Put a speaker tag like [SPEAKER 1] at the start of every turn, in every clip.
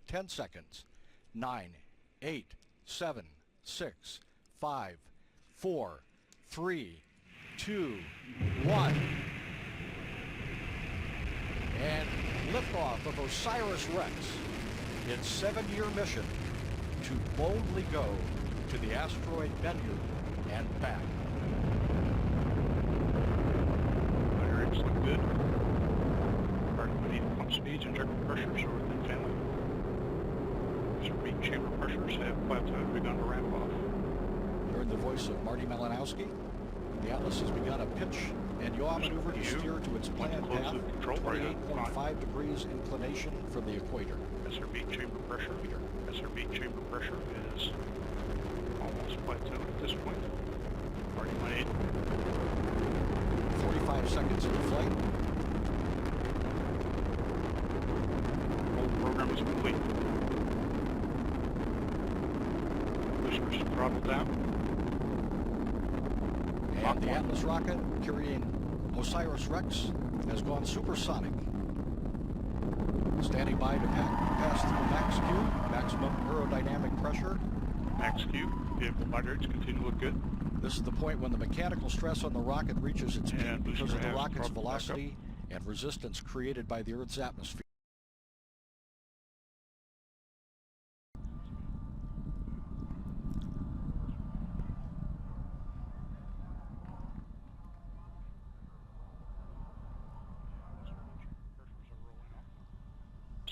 [SPEAKER 1] 10 seconds. 9, 8, 7, 6, 5, 4, 3, 2, 1. And liftoff of OSIRIS-REx, its 7-year mission to boldly go to the asteroid Bennu and back.
[SPEAKER 2] Rates look good. Starting pump speeds and injector pressures are within family. Superheat chamber pressures have plateaued, begun to ramp off.
[SPEAKER 1] You heard the voice of Marty Malinowski. The Atlas has begun a pitch and yaw maneuver to steer to its planned path, 28.5 degrees inclination from the equator.
[SPEAKER 2] SRB chamber pressure. SRB chamber pressure is almost plateaued at this point. Marty 18.
[SPEAKER 1] 45 seconds into flight.
[SPEAKER 2] Whole program is complete. Boosters throttled down.
[SPEAKER 1] And the Atlas rocket carrying OSIRIS-REx has gone supersonic. Standing by to pass through max Q, maximum aerodynamic pressure.
[SPEAKER 2] Max Q, vehicle body rates continue to look good.
[SPEAKER 1] This is the point when the mechanical stress on the rocket reaches its peak because of the rocket's velocity and resistance created by the Earth's atmosphere.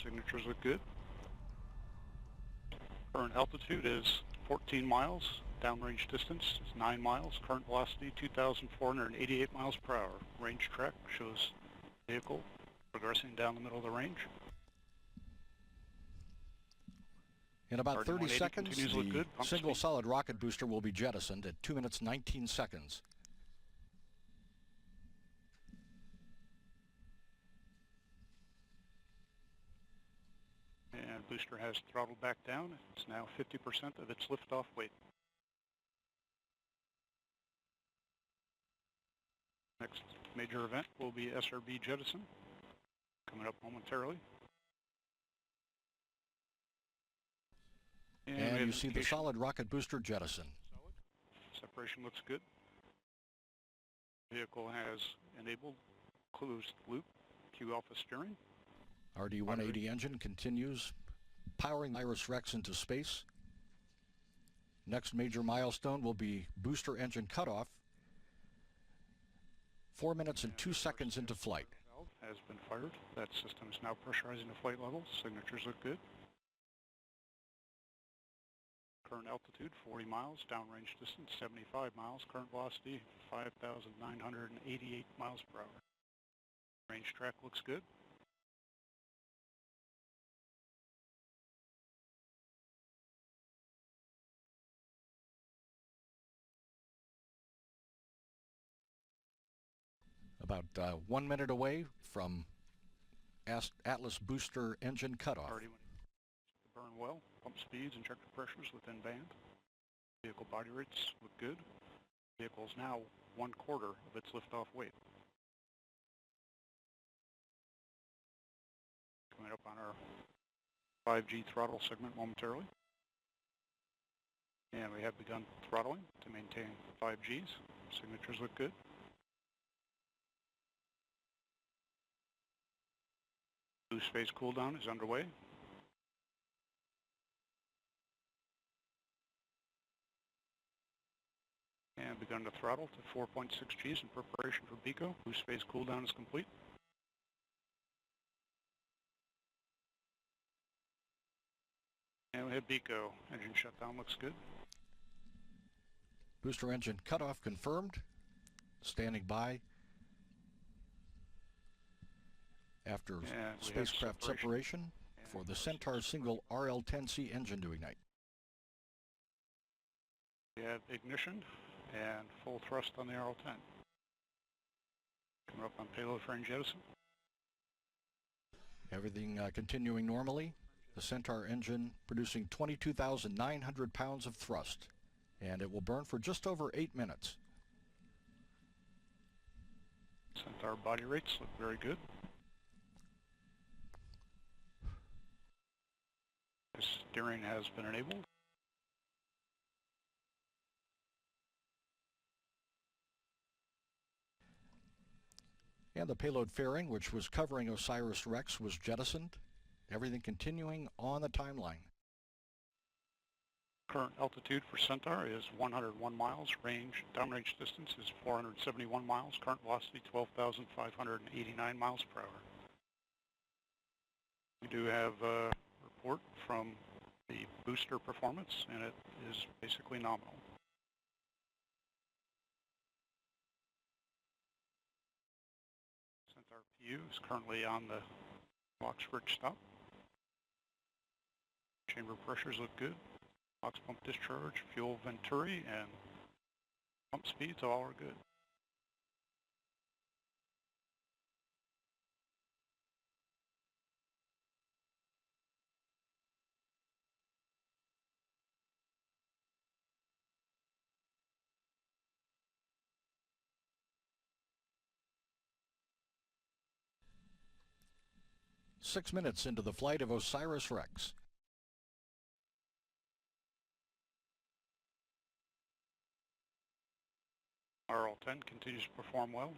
[SPEAKER 2] Signatures look good. Current altitude is 14 miles. Downrange distance is 9 miles. Current velocity 2,488 miles per hour. Range track shows vehicle progressing down the middle of the range.
[SPEAKER 1] In about 30 seconds, the single solid rocket booster will be jettisoned at 2 minutes 19 seconds.
[SPEAKER 2] And booster has throttled back down. It's now 50% of its liftoff weight. Next major event will be SRB jettison, coming up momentarily.
[SPEAKER 1] And you see the solid rocket booster jettison.
[SPEAKER 2] Separation looks good. Vehicle has enabled closed loop Q alpha steering.
[SPEAKER 1] RD-180 engine continues powering OSIRIS-REx into space. Next major milestone will be booster engine cutoff. 4 minutes and 2 seconds into flight.
[SPEAKER 2] Has been fired. That system is now pressurizing to flight level. Signatures look good. Current altitude 40 miles. Downrange distance 75 miles. Current velocity 5,988 miles per hour. Range track looks good.
[SPEAKER 1] About 1 minute away from Atlas booster engine cutoff.
[SPEAKER 2] Already burn well. Pump speeds, injector pressures within band. Vehicle body rates look good. Vehicle is now 1/4 of its liftoff weight. Coming up on our 5G throttle segment momentarily. And we have begun throttling to maintain 5Gs. Signatures look good. Boost phase cooldown is underway. And begun to throttle to 4.6 Gs in preparation for BECO. Boost phase cooldown is complete. And we have BECO. Engine shutdown looks good.
[SPEAKER 1] Booster engine cutoff confirmed. Standing by after spacecraft separation for the Centaur single RL-10C engine to ignite.
[SPEAKER 2] We have ignition and full thrust on the RL-10. Coming up on payload frame jettison.
[SPEAKER 1] Everything continuing normally. The Centaur engine producing 22,900 pounds of thrust, and it will burn for just over 8 minutes.
[SPEAKER 2] Centaur body rates look very good. Steering has been enabled.
[SPEAKER 1] And the payload fairing, which was covering OSIRIS-REx, was jettisoned. Everything continuing on the timeline.
[SPEAKER 2] Current altitude for Centaur is 101 miles. Downrange distance is 471 miles. Current velocity 12,589 miles per hour. We do have a report from the booster performance, and it is basically nominal. Centaur PU is currently on the LOX-RIC stop. Chamber pressures look good. LOX pump discharge, fuel venturi, and pump speeds all are good.
[SPEAKER 1] Six minutes into the flight of OSIRIS-REx.
[SPEAKER 2] RL-10 continues to perform well.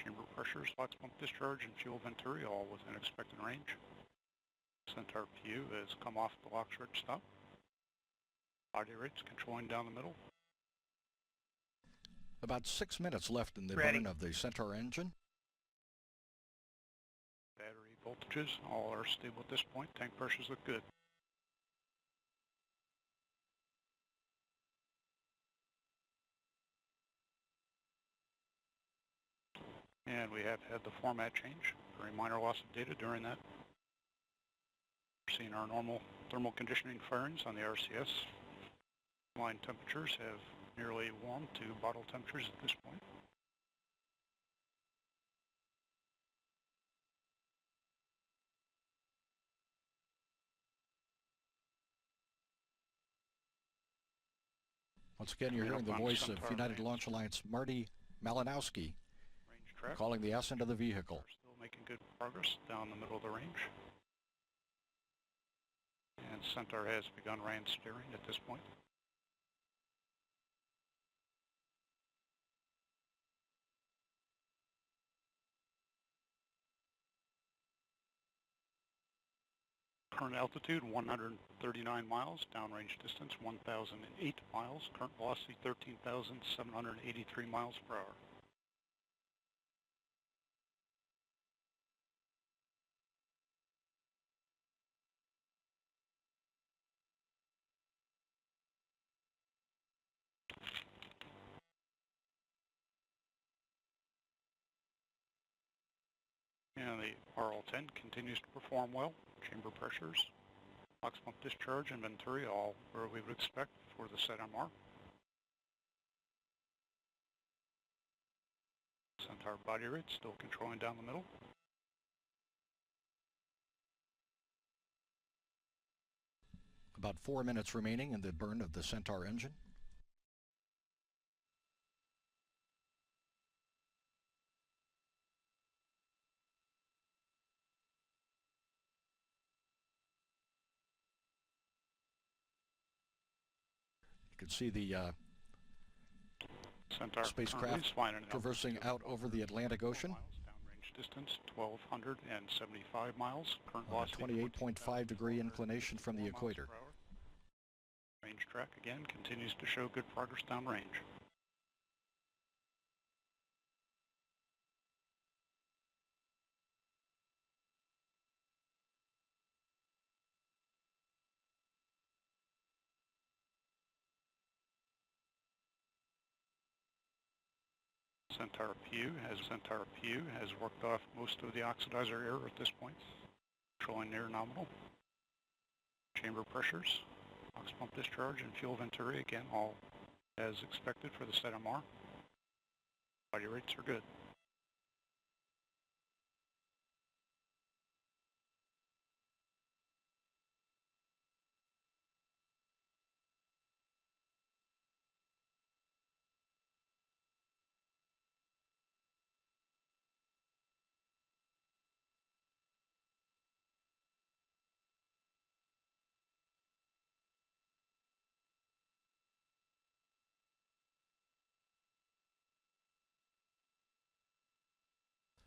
[SPEAKER 2] Chamber pressures, LOX pump discharge, and fuel venturi all within expected range. Centaur PU has come off the LOX-RIC stop. Body rates controlling down the middle.
[SPEAKER 1] About 6 minutes left in the burn of the Centaur engine.
[SPEAKER 2] Battery voltages all are stable at this point. Tank pressures look good. And we have had the format change. Very minor loss of data during that. We're seeing our normal thermal conditioning firings on the RCS. Line temperatures have nearly warmed to bottle temperatures at this point.
[SPEAKER 1] Once again, you're hearing the voice of United Launch Alliance Marty Malinowski calling the ascent of the vehicle.
[SPEAKER 2] We're still making good progress down the middle of the range. And Centaur has begun RAN steering at this point. Current altitude 139 miles, downrange distance 1,008 miles, current velocity 13,783 miles per hour. And the RL-10 continues to perform well. Chamber pressures, LOX pump discharge, and venturi all where we would expect for the set MR. Centaur body rate still controlling down the middle.
[SPEAKER 1] About 4 minutes remaining in the burn of the Centaur engine. You can see the
[SPEAKER 2] Centaur
[SPEAKER 1] spacecraft traversing out over the Atlantic Ocean.
[SPEAKER 2] Downrange distance 1,275 miles. Current
[SPEAKER 1] On a
[SPEAKER 2] velocity
[SPEAKER 1] 28.5-degree inclination from the equator.
[SPEAKER 2] Range track again continues to show good progress downrange. Centaur PU has worked off most of the oxidizer air at this point, controlling near nominal. Chamber pressures, LOX pump discharge, and fuel venturi again all as expected for the set MR. Body rates are good.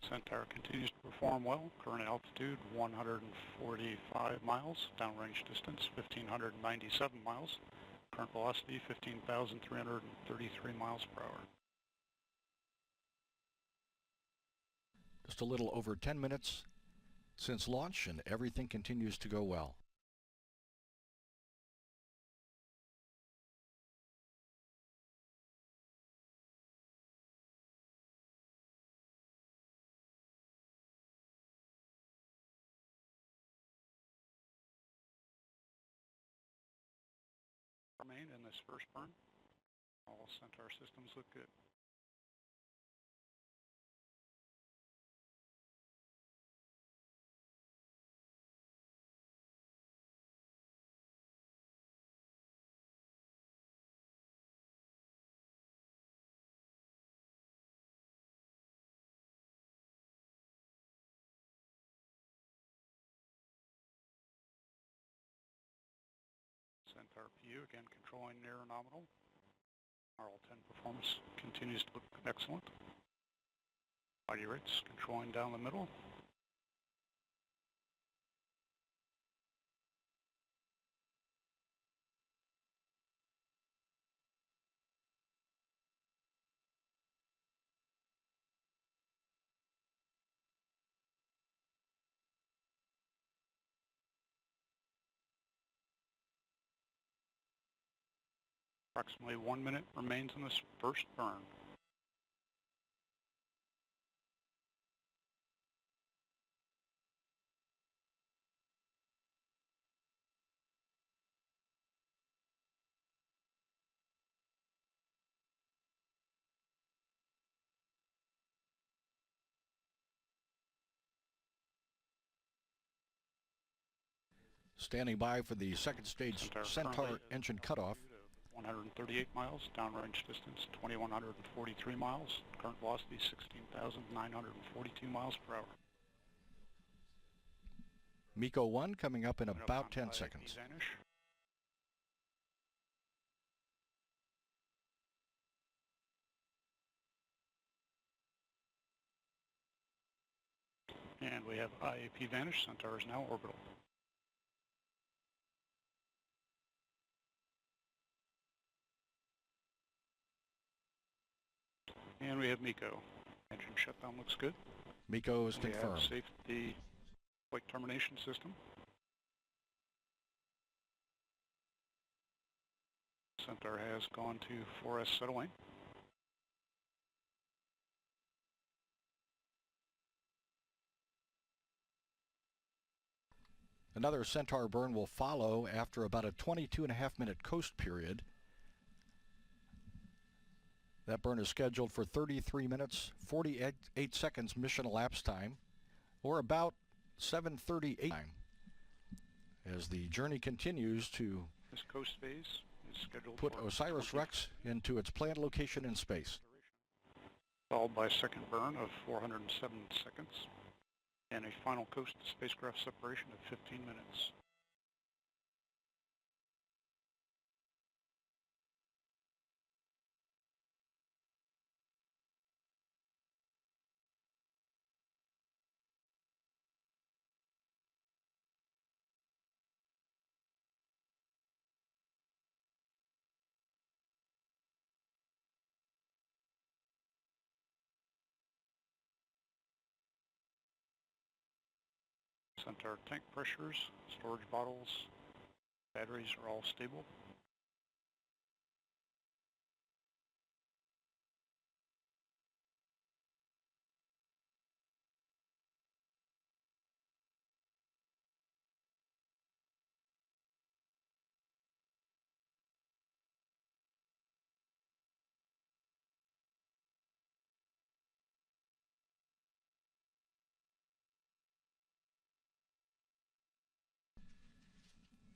[SPEAKER 2] Centaur continues to perform well. Current altitude 145 miles. Downrange distance 1,597 miles. Current velocity 15,333 miles per hour.
[SPEAKER 1] Just a little over 10 minutes since launch, and everything continues to go well.
[SPEAKER 2] Remain in this first burn. All Centaur systems look good. Centaur PU again controlling near nominal. RL10 performance continues to look excellent. Body rates controlling down the middle. Approximately 1 minute remains in this first burn.
[SPEAKER 1] Standing by for the second stage Centaur engine cutoff.
[SPEAKER 2] 138 miles, downrange distance 2,143 miles, current velocity 16,942 miles per hour.
[SPEAKER 1] MECO 1 coming up in about 10 seconds.
[SPEAKER 2] Vanish. And we have IAP vanish. Centaur is now orbital. And we have MECO. Engine shutdown looks good.
[SPEAKER 1] MECO is confirmed.
[SPEAKER 2] We have safety quick termination system. Centaur has gone to 4S settling.
[SPEAKER 1] Another Centaur burn will follow after about a 22.5-minute coast period. That burn is scheduled for 33 minutes, 48 seconds mission elapsed time, or about 7:38 time, as the journey continues to
[SPEAKER 2] this coast phase is scheduled
[SPEAKER 1] put
[SPEAKER 2] for
[SPEAKER 1] OSIRIS-REx into its planned location in space.
[SPEAKER 2] Followed by a second burn of 407 seconds, and a final coast to spacecraft separation of 15 minutes. Centaur tank pressures, storage bottles, batteries are all stable.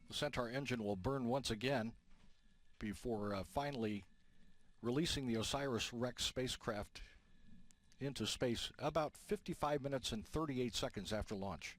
[SPEAKER 1] The Centaur engine will burn once again before finally releasing the OSIRIS-REx spacecraft into space about 55 minutes and 38 seconds after launch.